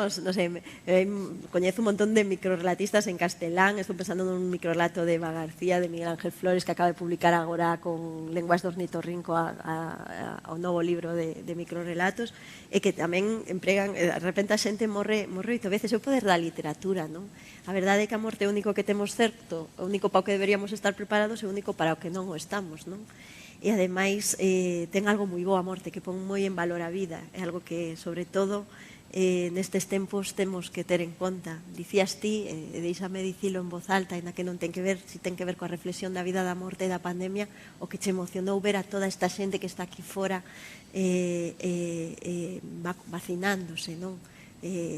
coñezo un montón de microrelatistas en castelán. Estou pensando nun microrelato de Eva García, de Miguel Ángel Flores, que acaba de publicar agora con Lenguas do Ornitorrinco ao novo libro de microrelatos, e que tamén empregan, de repente a xente morre 8 veces. É o poder da literatura, non? A verdade é que a morte é o único que temos certo, o único para o que deberíamos estar preparados e o único para o que non o estamos, non? E ademais ten algo moi bo a morte, que pon moi en valor a vida. É algo que, sobre todo, nestes tempos temos que ter en conta. Dicías ti, deixame dicilo en voz alta, ainda que non ten que ver, si ten que ver coa reflexión da vida, da morte e da pandemia, o que che emocionou ver a toda esta xente que está aquí fora vacinándose, non?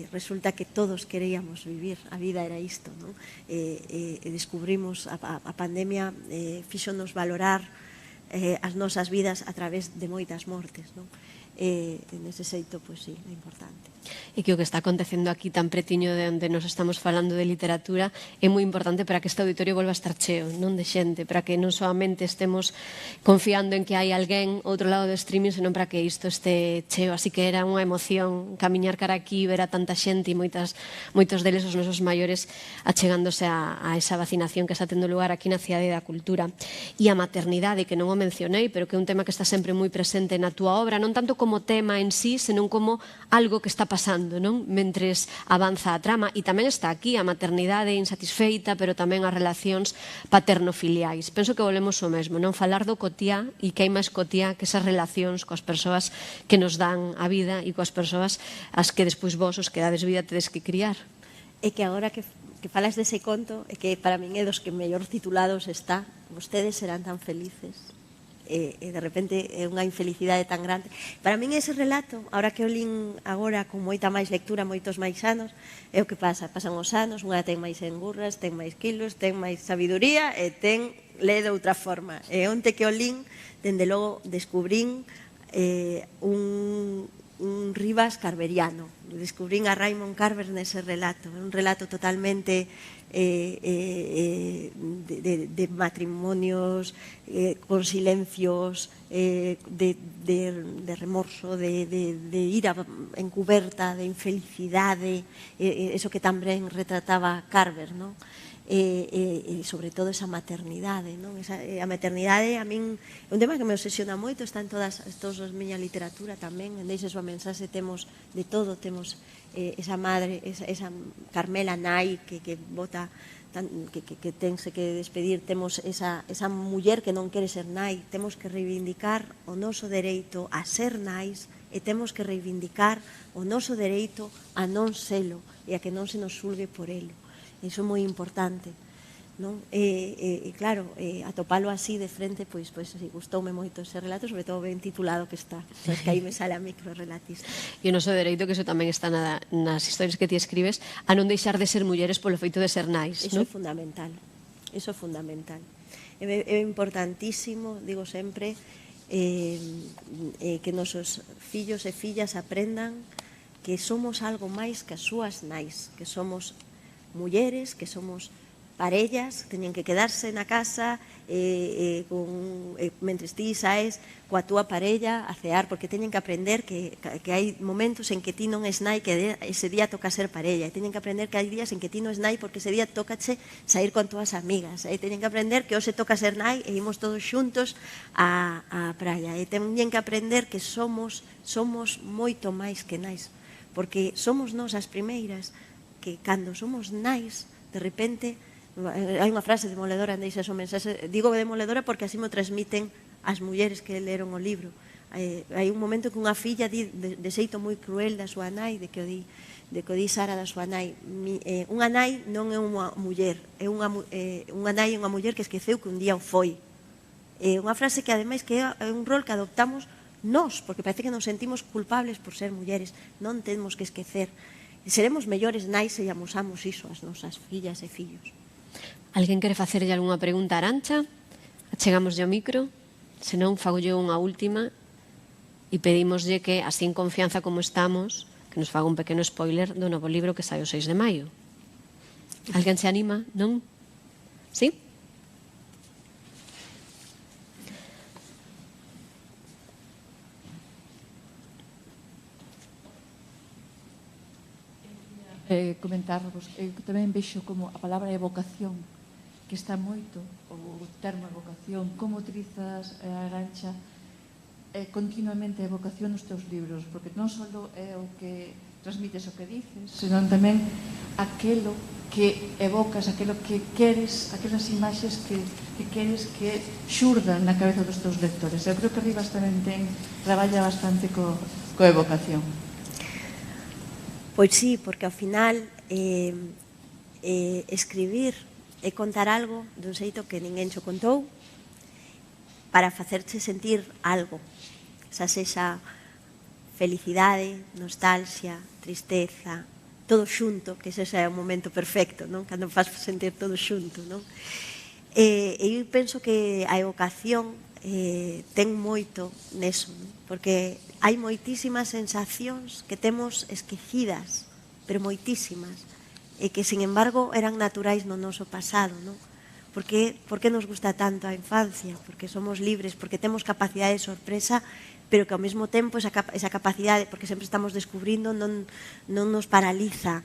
resulta que todos queríamos vivir, a vida era isto, non? Descubrimos, a pandemia fíxonos valorar as nosas vidas a través de moitas mortes, non? Nese xeito, pois sí, é importante. E que o que está acontecendo aquí tan pretiño de onde nos estamos falando de literatura é moi importante para que este auditorio volva a estar cheo, non de xente, para que non solamente estemos confiando en que hai alguén outro lado do streaming, senón para que isto este cheo. Así que era unha emoción camiñar cara aquí, ver a tanta xente e moitos deles os nosos maiores achegándose a esa vacinación que está tendo lugar aquí na Cidade da Cultura. E a maternidade, que non o mencionei, pero que é un tema que está sempre moi presente na túa obra, non tanto como tema en sí, senón como algo que está pasando, non? Mentres avanza a trama, e tamén está aquí a maternidade insatisfeita, pero tamén as relacións paterno-filiais. Penso que volvemos o mesmo, non? Falar do cotiá, e que hai máis cotiá que esas relacións coas persoas que nos dan a vida e coas persoas as que despois vos, os que dades vida, tedes que criar. E que agora que falas dese conto, e que para min é dos que mellor titulados está, vostedes serán tan felices. E de repente é unha infelicidade tan grande. Para min ese relato, ahora que o lin agora con moita máis lectura, moitos máis anos, é o que pasa, pasan os anos, unha ten máis engurras, ten máis kilos, ten máis sabiduría e lee de outra forma. E onte que o lin, dende logo descubrín un Rivas carveriano. Descubrín a Raymond Carver nese relato, un relato totalmente de matrimonios con silencios, de remorso, de ira encuberta, de infelicidade, eso que tamén retrataba Carver, non? E sobre todo esa maternidade, non? A maternidade a min é un tema que me obsesiona moito, está en todas a miña literatura tamén, en Deixe a súa mensaxe temos de todo, temos esa madre, esa Carmela nai que bota, que tense que despedir, temos esa muller que non quere ser nai, temos que reivindicar o noso dereito a ser nais e temos que reivindicar o noso dereito a non selo e a que non se nos xulgue por elo. Iso é moi importante, non? E claro, atopalo así de frente, pois gustoume moito ese relato, sobre todo ben titulado que está. Sabes que aí me sale a microrelatista. E o noso dereito, que iso tamén está nas historias que ti escribes, a non deixar de ser mulleres polo feito de ser nais, non? Iso é fundamental. Iso é fundamental. É importantísimo, digo sempre, que nosos fillos e fillas aprendan que somos algo máis que as súas nais, que somos mulleres, que somos parellas, teñen que quedarse na casa mentres ti saes coa túa parella a cear, porque teñen que aprender que hai momentos en que ti non es nai, que ese día toca ser parella, e teñen que aprender que hai días en que ti non es nai porque ese día tócache sair con túas amigas, e teñen que aprender que hoxe toca ser nai e imos todos xuntos á praia, e teñen que aprender que somos moito máis que nais, porque somos nós as primeiras que cando somos nais, de repente, hai unha frase demoledora en Deixe a súa mensaxe, digo demoledora porque así mo transmiten as mulleres que leron o libro. Hai un momento que unha filla di de xeito moi cruel da súa nai, de que o di Sara da súa nai, unha nai non é unha muller, unha nai é unha muller que esqueceu que un día o foi. É unha frase que ademais que é un rol que adoptamos nós, porque parece que nos sentimos culpables por ser mulleres, non temos que esquecer. Seremos mellores nais se amosamos iso ás nosas fillas e fillos. Alguén quere facerlle algunha pregunta a Arantxa? Achegámoslle o micro, senón fagolle unha última e pedímoslle que, así en confianza como estamos, que nos faga un pequeno spoiler do novo libro que sai o 6 de maio. Alguén se anima, non? Sí? Comentarvos, eu tamén vexo como a palabra evocación, que está moito, o termo evocación, como utilizas, Arantxa, continuamente a evocación nos teus libros, porque non só é o que transmites o que dices, senón tamén aquelo que evocas, aquilo que queres, aquelas imaxes que queres que xurdan na cabeza dos teus lectores. Eu creo que Rivas tamén traballa bastante co evocación. Pois sí, porque ao final escribir e contar algo dun xeito que ninguén xo contou para facerche sentir algo, xa sexa felicidade, nostalgia, tristeza, todo xunto, que ese é o momento perfecto, non? Cando faz sentir todo xunto, non? E eu penso que a evocación ten moito neso, non? Porque hai moitísimas sensacións que temos esquecidas, pero moitísimas, e que, sin embargo, eran naturais no noso pasado, non? Por que nos gusta tanto a infancia? Porque somos libres, porque temos capacidade de sorpresa, pero que ao mesmo tempo esa capacidade, porque sempre estamos descubrindo, non nos paraliza.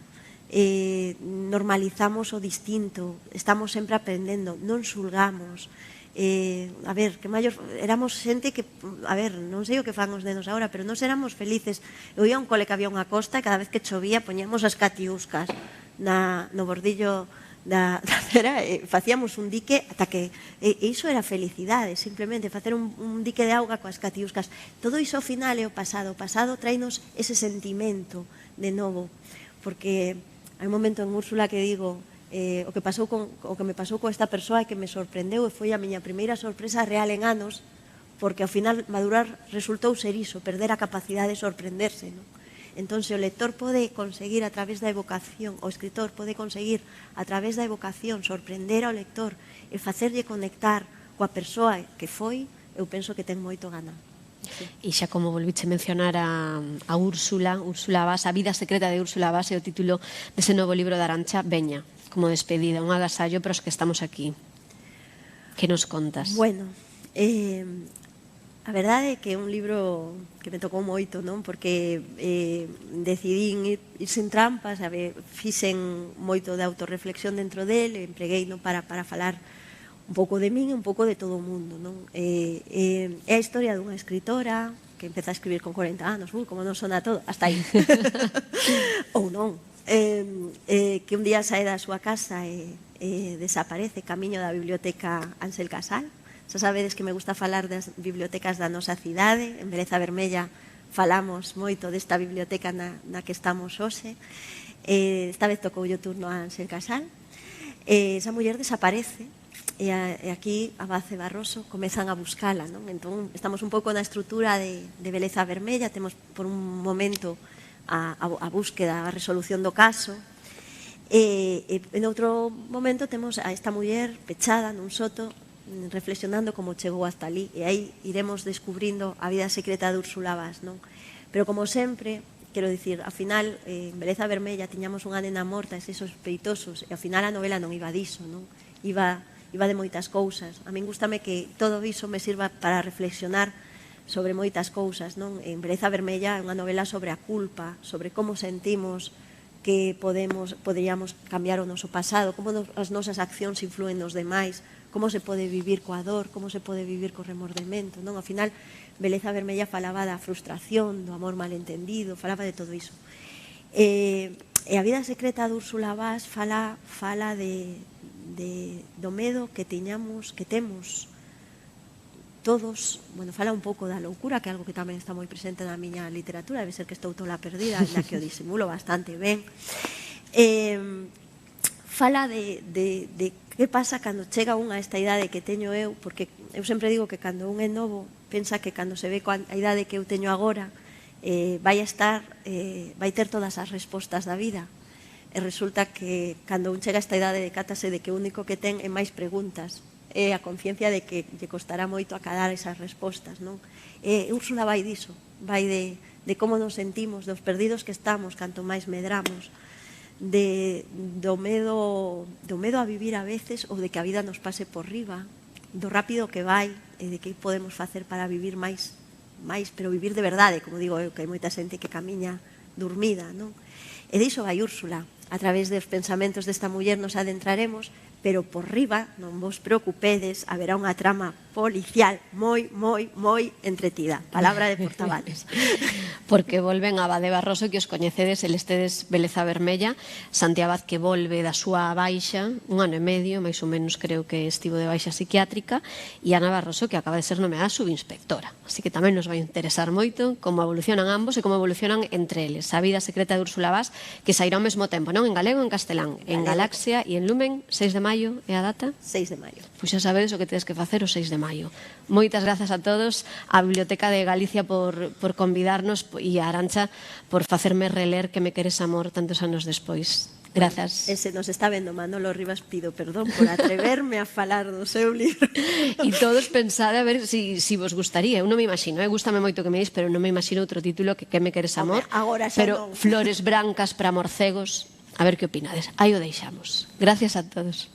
Normalizamos o distinto, estamos sempre aprendendo, non xulgamos. A ver, que maior éramos xente que, a ver, non sei o que fan os nenos agora, pero nós éramos felices. Eu ia a un cole que había unha costa e cada vez que chovía poñíamos as catiuscas no bordillo da cera, facíamos un dique ata que, e iso era felicidade, simplemente facer un dique de auga coas catiuscas. Todo iso ao final é o pasado trainos ese sentimento de novo, porque hai un momento en Úrsula que digo, o que me pasou con esta persoa e que me sorprendeu e foi a miña primeira sorpresa real en anos, porque ao final madurar resultou ser iso, perder a capacidade de sorprenderse, non? Entón, se o lector pode conseguir a través da evocación, o escritor pode conseguir a través da evocación sorprender ao lector e facerlle conectar coa persoa que foi, eu penso que ten moito ganar. E xa como volviche mencionar a Úrsula Bas, A vida secreta de Úrsula Bas é o título dese novo libro de Arantxa. Veña, como despedida, un agasallo para os que estamos aquí. Que nos contas? Bueno, a verdade é que é un libro que me tocou moito, non? Porque decidín ir sin trampas, fixen moito de autorreflexión dentro del, empreguei para falar un pouco de min e un pouco de todo o mundo, non? É a historia dunha escritora que empeza a escribir con 40 anos, como non sona todo, hasta aí. Ou non. Que un día sae da súa casa e desaparece camiño da biblioteca Ansel Casal. Xa sabedes que me gusta falar das bibliotecas da nosa cidade. En Beleza Vermella falamos moito desta biblioteca na que estamos hoxe. Esta vez tocou o turno a Ansel Casal. Esa muller desaparece e aquí Abad e Barroso comezan a buscala, non? Entón, estamos un pouco na estrutura de Beleza Vermella. Temos por un momento a búsqueda, a resolución do caso. En outro momento temos a esta muller pechada nun soto reflexionando como chegou hasta ali, e aí iremos descubrindo a vida secreta de Úrsula Bas, non? Pero como sempre, quero dicir, ao final, en Beleza Vermella tiñamos unha nena morta e esos peitosos, e ao final a novela non iba diso, non? Iba de moitas cousas. A min gustame que todo iso me sirva para reflexionar sobre moitas cousas, non? En Beleza Vermella é unha novela sobre a culpa, sobre como sentimos que poderíamos cambiar o noso pasado, como as nosas accións influen nos demais, como se pode vivir coa dor, como se pode vivir co remordemento, non? Ao final, Beleza Vermella falaba da frustración, do amor malentendido, falaba de todo iso. E a vida secreta de Úrsula Bas fala do medo que temos todos, bueno, fala un pouco da loucura, que é algo que tamén está moi presente na miña literatura, debe ser que estou tola perdida, na que o disimulo bastante ben. Fala de que pasa cando chega un a esta idade que teño eu, porque eu sempre digo que cando un é novo, pensa que cando se ve coa idade que eu teño agora, vai ter todas as respostas da vida. E resulta que cando un chega a esta idade decátase de que o único que ten é máis preguntas, é a conciencia de que lle costará moito acadar esas respostas, non? Úrsula vai diso, vai de como nos sentimos, dos perdidos que estamos, canto máis medramos, do medo a vivir a veces, ou de que a vida nos pase por riba, do rápido que vai, e de que podemos facer para vivir máis, pero vivir de verdade, como digo eu, que hai moita xente que camiña dormida, non? E diso vai Úrsula. A través dos pensamentos desta muller nos adentraremos, pero por riba, non vos preocupedes, haberá unha trama policial moi entretida. Palabra de Portavales. Porque volven a Abad e Barroso, que os coñecedes, elestedes Beleza Vermella, Santi Abad, que volve da súa baixa, 1 ano e medio, máis ou menos creo que estivo de baixa psiquiátrica, e Ana Barroso, que acaba de ser nomeada subinspectora. Así que tamén nos vai interesar moito como evolucionan ambos e como evolucionan entre eles. A vida secreta de Úrsula Bas, que sairá ao mesmo tempo, non? En galego e en castelán, en Galaxia e en Lumen, 6 de maio maio é a data? 6 de maio. Pois xa sabedes o que tedes que facer o 6 de maio. Moitas grazas a todos, a Biblioteca de Galicia por convidarnos e a Arantxa por facerme reler Que me queres amor tantos anos despois. Grazas. E se nos está vendo Manolo Rivas, pido perdón por atreverme a falar do seu libro. E todos pensade a ver si vos gustaría. Eu non me imagino, gústame moito que me dis, pero non me imagino outro título que me queres amor. Agora xa pero non. Flores brancas para morcegos. A ver que opinades. Aí o deixamos. Gracias a todos.